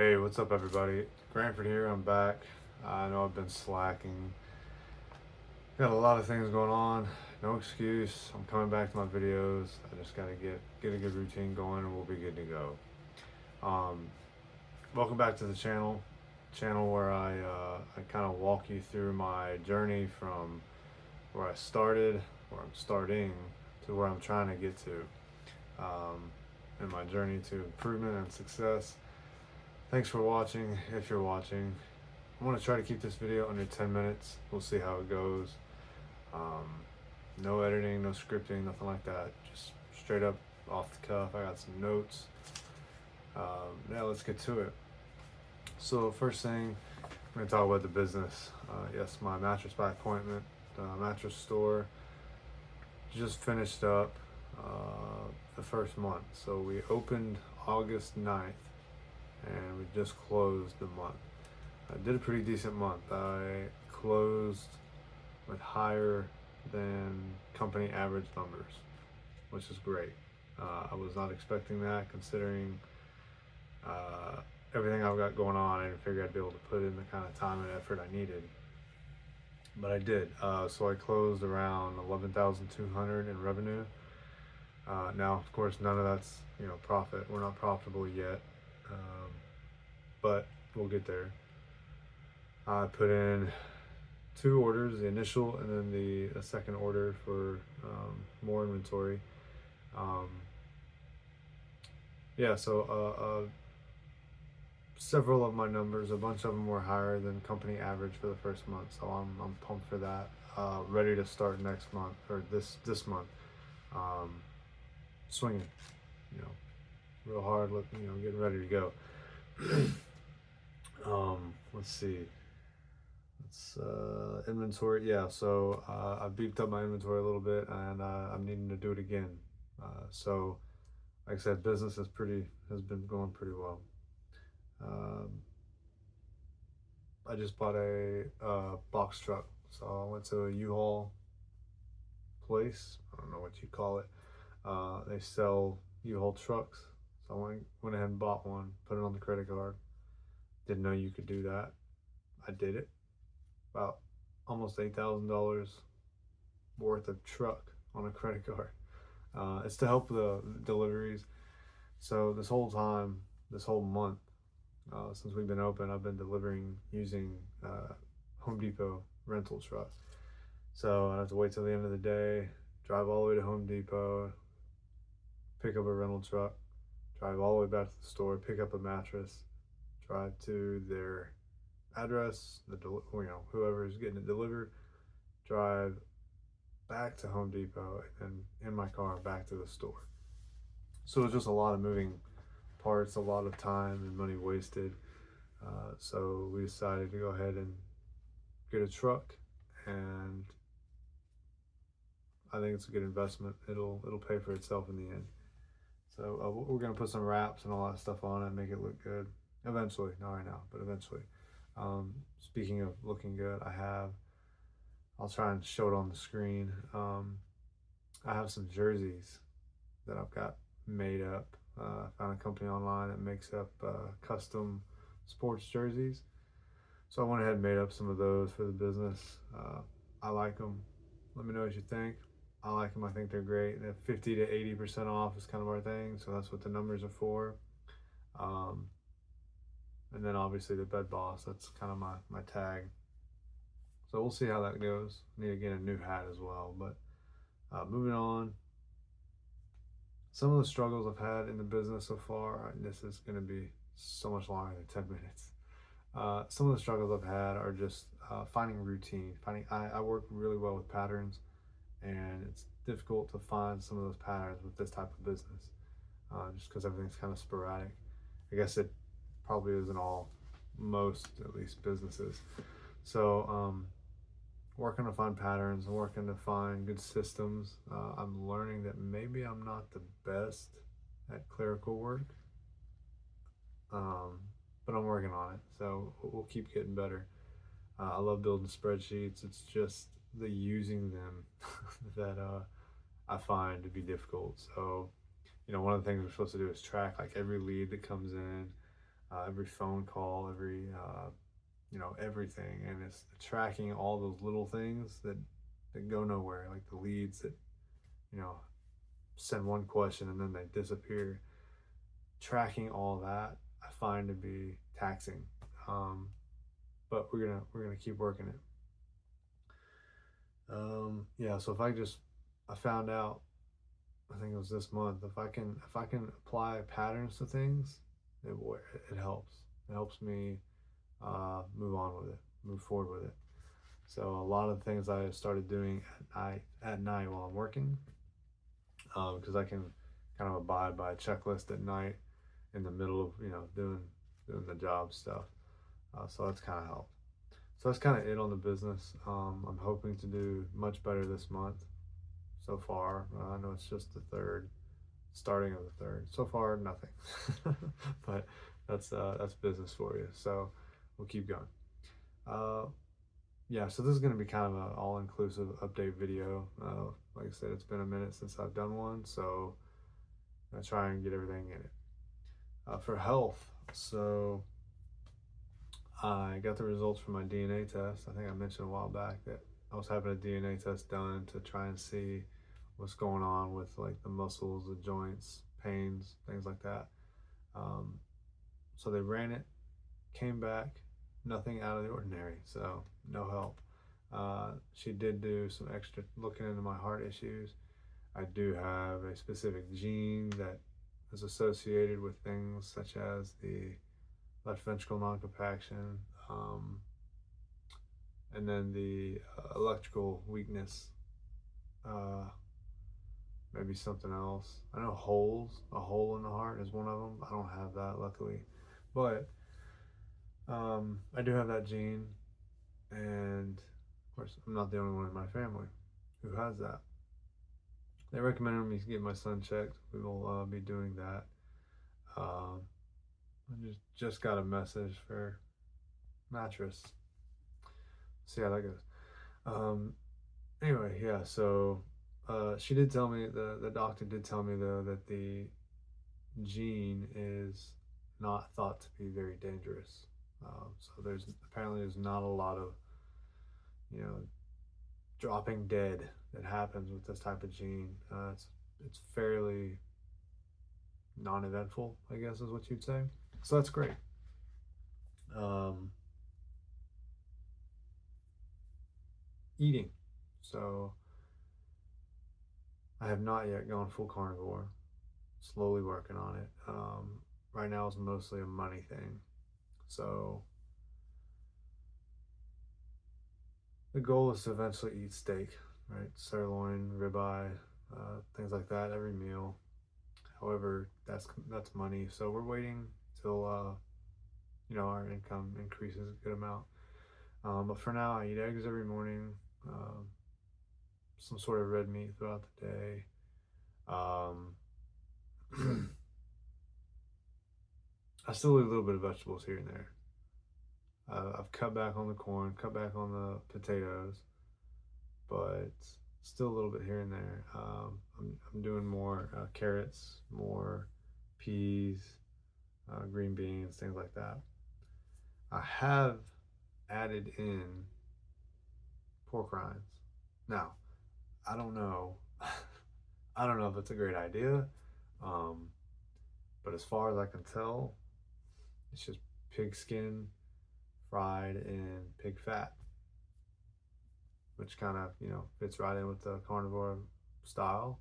Hey, what's up, everybody? Granford here. I'm back. I know I've been slacking. Got a lot of things going on. No excuse. I'm coming back to my videos. I just gotta get a good routine going, and we'll be good to go. Um, Welcome back to the channel where I kind of walk you through my journey from where I started, where I'm starting, to where I'm trying to get to, in my journey to improvement and success. Thanks for watching. If you're watching, I want to try to keep this video under 10 minutes. We'll see how it goes. Um, no editing, no scripting, nothing like that. Just straight up off the cuff. I got some notes. Yeah, let's get to it. So first thing, I'm going to talk about the business. Yes, my mattress by appointment mattress store just finished up the first month. So we opened August 9th and we just closed the month. I did a pretty decent month. I closed with higher than company average numbers, which is great. I was not expecting that, considering everything I've got going on. I didn't figure I'd be able to put in the kind of time and effort I needed, but I did. So I closed around 11,200 in revenue. Now, of course, none of that's profit. We're not profitable yet, but we'll get there. I put in 2 orders, the initial and then the second order for more inventory. Yeah, so several of my numbers, a bunch of them were higher than company average for the first month, so I'm pumped for that. Ready to start next month, or this month, swinging, real hard, getting ready to go. Let's see. It's inventory. Yeah, so I beefed up my inventory a little bit, and I'm needing to do it again. So, like I said, business has been going pretty well. I just bought a box truck, so I went to a U-Haul place. I don't know what you call it. They sell U-Haul trucks, so I went ahead and bought one, put it on the credit card. Didn't know you could do that. I did it. About almost $8,000 worth of truck on a credit card. It's to help the deliveries. So this whole month, since we've been open, I've been delivering using Home Depot rental truck. So I have to wait till the end of the day, drive all the way to Home Depot, pick up a rental truck, drive all the way back to the store, pick up a mattress, drive to their address, whoever is getting it delivered, drive back to Home Depot, and in my car back to the store. So it's just a lot of moving parts, a lot of time and money wasted. So we decided to go ahead and get a truck, and I think it's a good investment. It'll pay for itself in the end. So we're gonna put some wraps and all that stuff on it, make it look good eventually. Not right now, but eventually. Speaking of looking good, I'll try and show it on the screen. I have some jerseys that I've got made up. I found a company online that makes up custom sports jerseys. So I went ahead and made up some of those for the business. I like them. Let me know what you think. I like them. I think they're great. They're 50 to 80% off is kind of our thing. So that's what the numbers are for. And then obviously the Bed Boss, that's kind of my tag. So we'll see how that goes. I need to get a new hat as well. But moving on, some of the struggles I've had in the business so far, and this is going to be so much longer than 10 minutes. Some of the struggles I've had are just finding routine. I work really well with patterns, and it's difficult to find some of those patterns with this type of business, just because everything's kind of sporadic. I guess it probably isn't most at least businesses. So working to find patterns and working to find good systems. I'm learning that maybe I'm not the best at clerical work, but I'm working on it. So we'll keep getting better. I love building spreadsheets. It's just the using them that I find to be difficult. So one of the things we're supposed to do is track like every lead that comes in, every phone call, every everything, and it's tracking all those little things that go nowhere, like the leads that you know send one question and then they disappear. Tracking all that I find to be taxing, but we're gonna keep working it. Yeah, so I found out, I think it was this month, if I can apply patterns to things, it it helps. It helps me move on with it, move forward with it. So a lot of the things I started doing at night while I'm working, because I can kind of abide by a checklist at night in the middle of doing the job stuff. So that's kind of helped. So that's kind of it on the business. I'm hoping to do much better this month. So far, I know it's just the third, starting of the third. So far, nothing, but that's business for you. So we'll keep going. Uh, yeah, so this is going to be kind of an all-inclusive update video. Like I said, it's been a minute since I've done one, so I try and get everything in it. For health, so I got the results from my DNA test. I think I mentioned a while back that I was having a DNA test done to try and see what's going on with like the muscles, the joints, pains, things like that. So they ran it, came back, nothing out of the ordinary, so no help. She did do some extra looking into my heart issues. I do have a specific gene that is associated with things such as the left ventricle non-compaction, and then the electrical weakness, maybe something else. I know a hole in the heart is one of them. I don't have that, luckily, but I do have that gene, and of course, I'm not the only one in my family who has that. They recommended me to get my son checked. We will be doing that. I just got a message for mattress. See how that goes. Anyway, yeah. So she did tell me, the doctor did tell me though, that the gene is not thought to be very dangerous. So there's not a lot of dropping dead that happens with this type of gene. It's fairly non-eventful, I guess is what you'd say. So that's great. Eating. So I have not yet gone full carnivore. Slowly working on it. Right now it's mostly a money thing. So the goal is to eventually eat steak, right? Sirloin, ribeye, things like that every meal. However, that's money. So we're waiting till our income increases a good amount. But for now, I eat eggs every morning, some sort of red meat throughout the day. I still eat a little bit of vegetables here and there. I've cut back on the corn, cut back on the potatoes, but still a little bit here and there. I'm doing more carrots, more peas, green beans, things like that. I have added in pork rinds. Now, I don't know. I don't know if it's a great idea, but as far as I can tell, it's just pig skin fried in pig fat, which kind of fits right in with the carnivore style.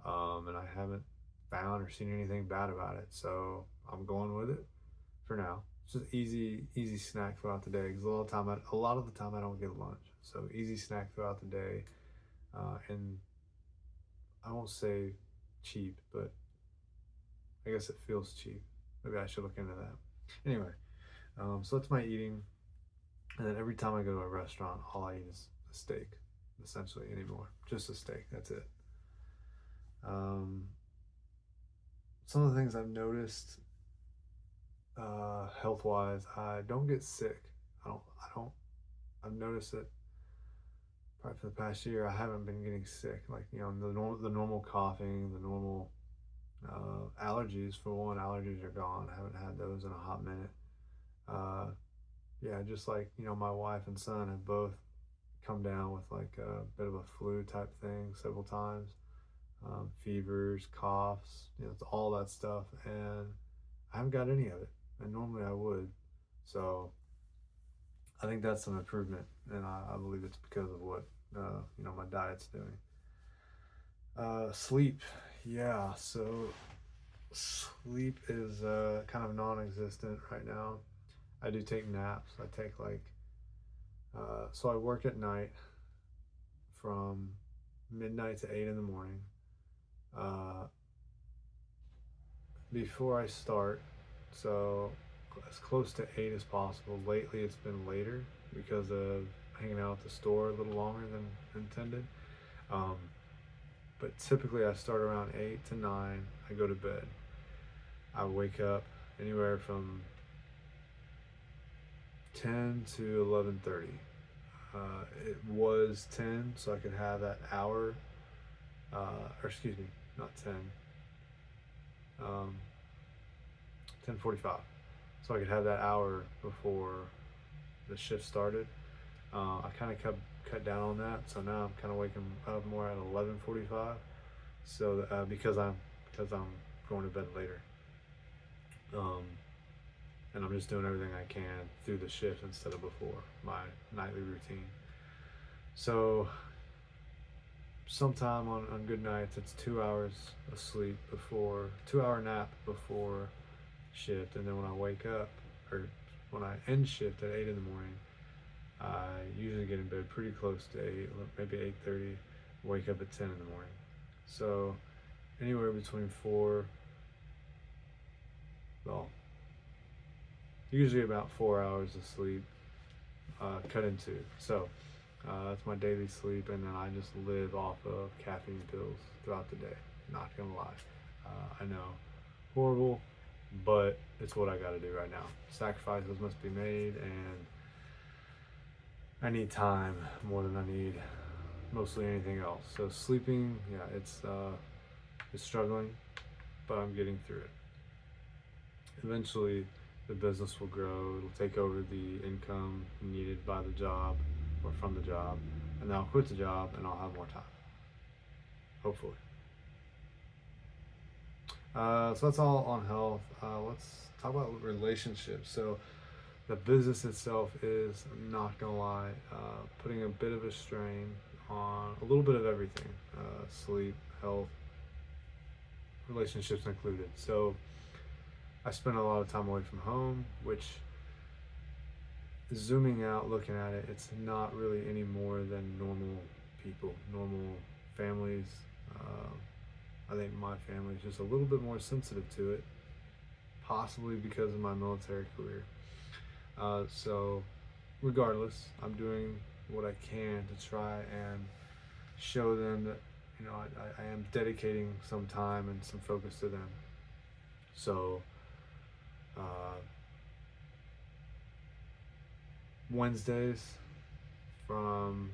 And I haven't found or seen anything bad about it, so I'm going with it for now. It's just easy snack throughout the day, because a lot of the time I don't get lunch, so easy snack throughout the day. And I won't say cheap, but I guess it feels cheap. Maybe I should look into that. Anyway, so that's my eating. And then every time I go to a restaurant, all I eat is a steak, essentially, anymore. Just a steak, that's it. Some of the things I've noticed, health-wise, I don't get sick. I've noticed it probably for the past year. I haven't been getting sick. Like, the normal coughing, the normal allergies, for one. Allergies are gone. I haven't had those in a hot minute. Yeah, just like, my wife and son have both come down with like a bit of a flu type thing several times, fevers, coughs, it's all that stuff. And I haven't got any of it. And normally I would. So I think that's some improvement. And I believe it's because of what, my diet's doing. Sleep. Yeah. So sleep is kind of non existent right now. I do take naps. I take so I work at night from midnight to 8 in the morning. Uh, Before I start, so as close to 8 as possible. Lately, it's been later because of hanging out at the store a little longer than intended. Um, but typically, I start around 8 to 9. I go to bed. I wake up anywhere from 10 to 11:30. It was 10, so I could have that hour, or excuse me, not 10, 10:45, so I could have that hour before the shift started. I kind of cut down on that, so now I'm kind of waking up more at 11:45. So because I'm going to bed later, um, and I'm just doing everything I can through the shift instead of before my nightly routine. So sometime on good nights, it's 2 hours of sleep before 2 hour nap before shift, and then when I wake up, or when I end shift at 8 in the morning, I usually get in bed pretty close to 8, maybe 8:30. Wake up at 10 in the morning. So anywhere between well, usually about 4 hours of sleep, cut into. So that's my daily sleep, and then I just live off of caffeine pills throughout the day. Not gonna lie, I know, horrible, but it's what I got to do right now. Sacrifices must be made, and I need time more than I need mostly anything else. So sleeping, yeah, it's struggling, but I'm getting through it. Eventually, the business will grow. It'll take over the income needed by the job or from the job, and then I'll quit the job and I'll have more time. Hopefully. So that's all on health. Let's talk about relationships. So the business itself is, I'm not gonna lie, putting a bit of a strain on a little bit of everything, sleep, health, relationships included. So I spend a lot of time away from home, which, zooming out, looking at it, it's not really any more than normal people, normal families. I think my family is just a little bit more sensitive to it, possibly because of my military career. So regardless, I'm doing what I can to try and show them that, I am dedicating some time and some focus to them. So Wednesdays from,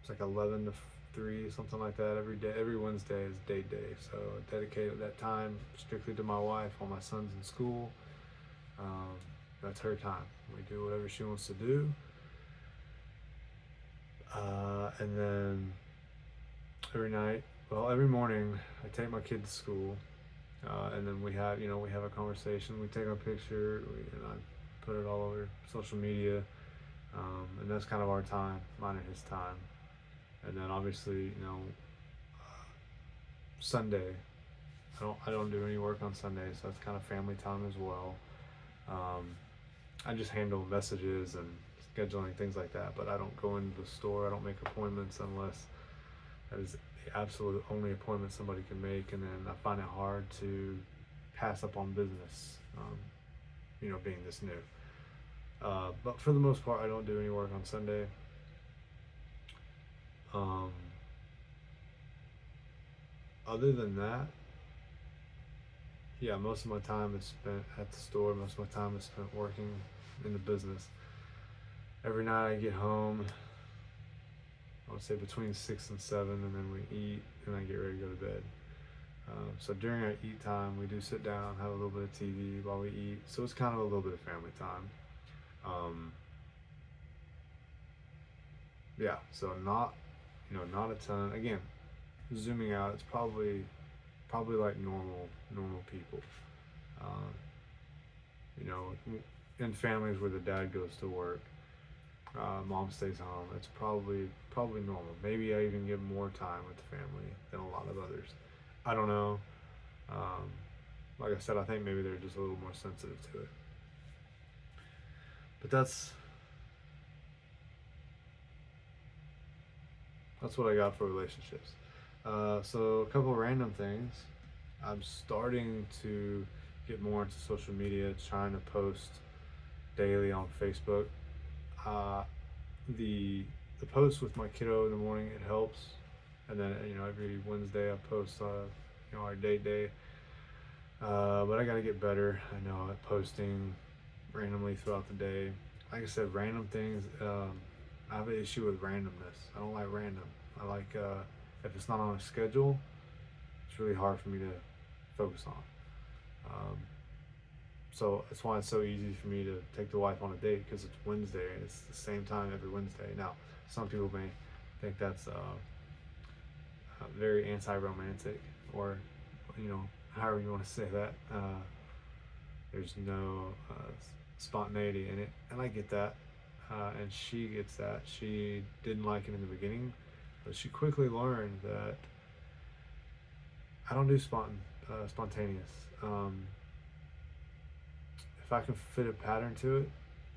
it's like 11 to 3, something like that. Every day, every Wednesday is date day. So I dedicated that time strictly to my wife while my son's in school. That's her time. We do whatever she wants to do. And then every morning I take my kid to school, and then we have a conversation. We take our picture, and I put it all over social media, and that's kind of our time, mine and his time. And then obviously, Sunday, I don't do any work on Sunday, so that's kind of family time as well. I just handle messages and scheduling, things like that, but I don't go into the store. I don't make appointments unless that is the absolute only appointment somebody can make, and then I find it hard to pass up on business, being this new. But for the most part, I don't do any work on Sunday. Other than that, yeah, most of my time is spent at the store. Most of my time is spent working in the business. Every night I get home, I would say between 6 and 7, and then we eat, and I get ready to go to bed. So during our eat time, we do sit down, have a little bit of TV while we eat. So it's kind of a little bit of family time. Um, yeah, so not a ton. Again, zooming out, it's probably like normal people. Um, you know, in families where the dad goes to work, mom stays home. It's probably normal. Maybe I even get more time with the family than a lot of others. I don't know. Um, like I said, I think maybe they're just a little more sensitive to it. But that's what I got for relationships. So a couple random things. I'm starting to get more into social media, trying to post daily on Facebook. Uh, the post with my kiddo in the morning, it helps, and then every Wednesday I post our date day. But I gotta get better. I know at posting randomly throughout the day. Like I said, random things. I have an issue with randomness. I don't like random. I like if it's not on a schedule, it's really hard for me to focus on. So that's why it's so easy for me to take the wife on a date, because it's Wednesday and it's the same time every Wednesday. Now, some people may think that's very anti-romantic, or however you want to say that. There's no spontaneity in it, and I get that, and she gets that. She didn't like it in the beginning, but she quickly learned that I don't do spontaneous. If I can fit a pattern to it,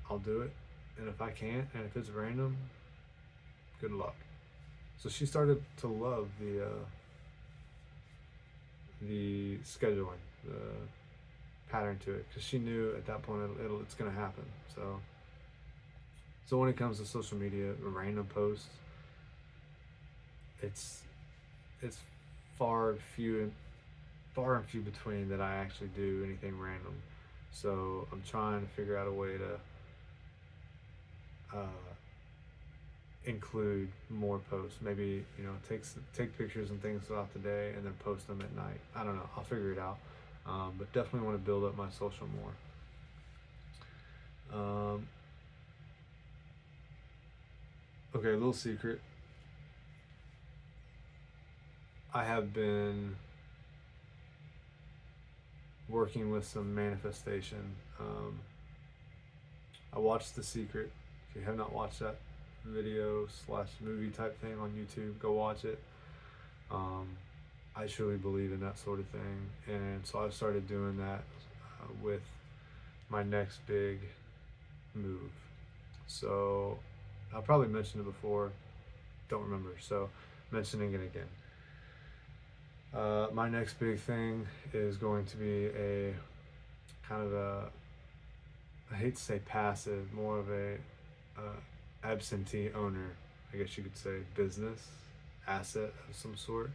I'll do it, and if I can't, and if it's random, good luck. So she started to love the scheduling, the pattern to it, because she knew at that point it's going to happen. So when it comes to social media, random posts, it's far and few between that I actually do anything random. So I'm trying to figure out a way to include more posts. Maybe take pictures and things throughout the day and then post them at night. I don't know. I'll figure it out. But definitely want to build up my social more. Okay, a little secret. I have been working with some manifestation. I watched The Secret. If you have not watched that video / movie type thing on YouTube, go watch it. I truly believe in that sort of thing, and so I've started doing that with my next big move. So I probably mentioned it before, don't remember, so mentioning it again. My next big thing is going to be a kind of I hate to say passive, more of a absentee owner, I guess you could say, business asset of some sort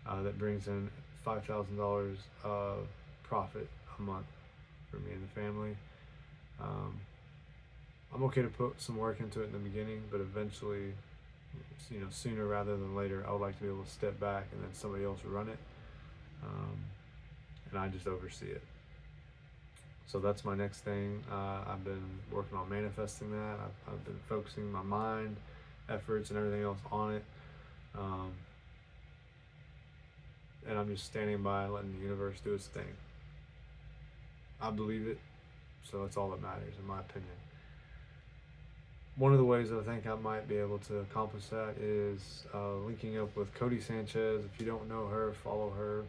that brings in $5,000 of profit a month for me and the family. I'm okay to put some work into it in the beginning, but eventually, sooner rather than later, I would like to be able to step back and then somebody else run it, and I just oversee it. So that's my next thing. I've been working on manifesting that. I've been focusing my mind, efforts, and everything else on it. And I'm just standing by, letting the universe do its thing. I believe it, so that's all that matters, in my opinion. One of the ways I think I might be able to accomplish that is linking up with Cody Sanchez. If you don't know her, follow her.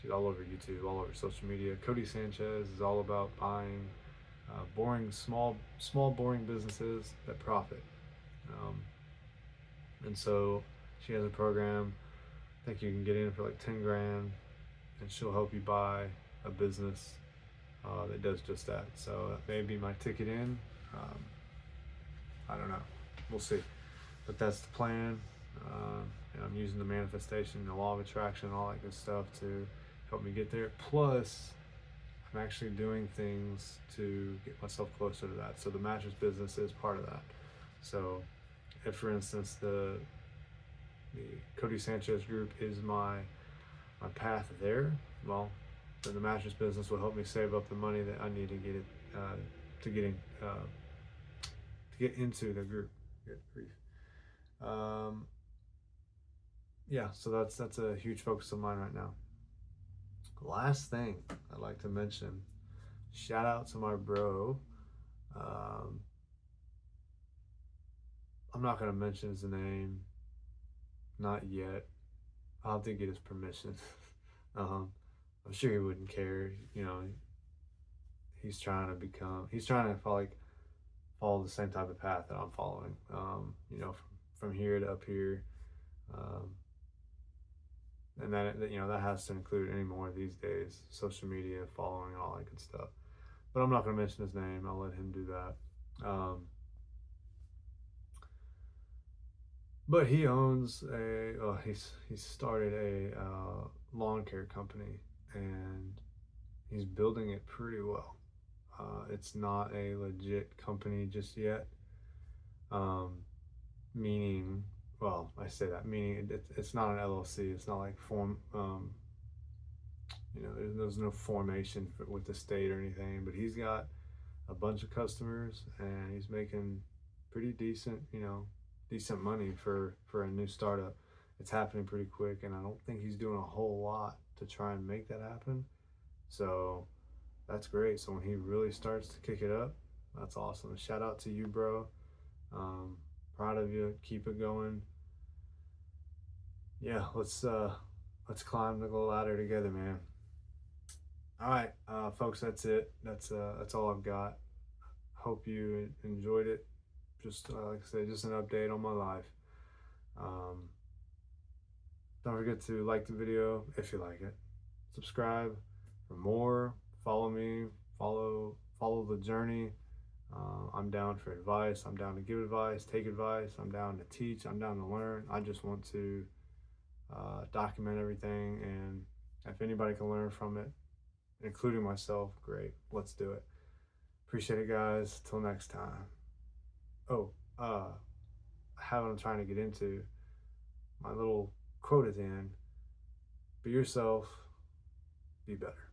She's all over YouTube, all over social media. Cody Sanchez is all about buying small boring businesses that profit. And so she has a program. I think you can get in for like 10 grand, and she'll help you buy a business that does just that. So that may be my ticket in. I don't know. We'll see. But that's the plan. And I'm using the manifestation, the law of attraction, all that good stuff to help me get there. Plus, I'm actually doing things to get myself closer to that. So the mattress business is part of that. So if, for instance, the Cody Sanchez group is my my path there, well, then the mattress business will help me save up the money that I need to get it to get in, to get into the group. Good grief. Um, yeah, so that's a huge focus of mine right now. Last thing I'd like to mention, shout out to my bro. Um, I'm not gonna mention his name, not yet. I'll have to get his permission. um, I'm sure he wouldn't care. You know, he's trying to follow the same type of path that I'm following. You know, from here to up here. Um, and that you know that has to include any more these days, social media, following, and all that good stuff. But I'm not going to mention his name. I'll let him do that. But he owns he's started a lawn care company, and he's building it pretty well. It's not a legit company just yet. Um, Meaning, well, I say that meaning it's not an LLC. It's not like you know, there's no formation with the state or anything. But he's got a bunch of customers, and he's making pretty decent, you know, decent money for a new startup. It's happening pretty quick, and I don't think he's doing a whole lot to try and make that happen. So that's great. So when he really starts to kick it up, that's awesome. Shout out to you, bro. Um, Proud of you. Keep it going. Yeah, let's climb the ladder together, man. All right, folks, that's it. That's all I've got. Hope you enjoyed it. Just like I said, just an update on my life. Um, don't forget to like the video if you like it. Subscribe for more. Follow me. Follow the journey. I'm down for advice. I'm down to give advice, take advice. I'm down to teach. I'm down to learn. I just want to document everything, and if anybody can learn from it, including myself, great. Let's do it. Appreciate it, guys. Till next time. Oh, how I'm trying to get into my little quote at the end: be yourself, be better.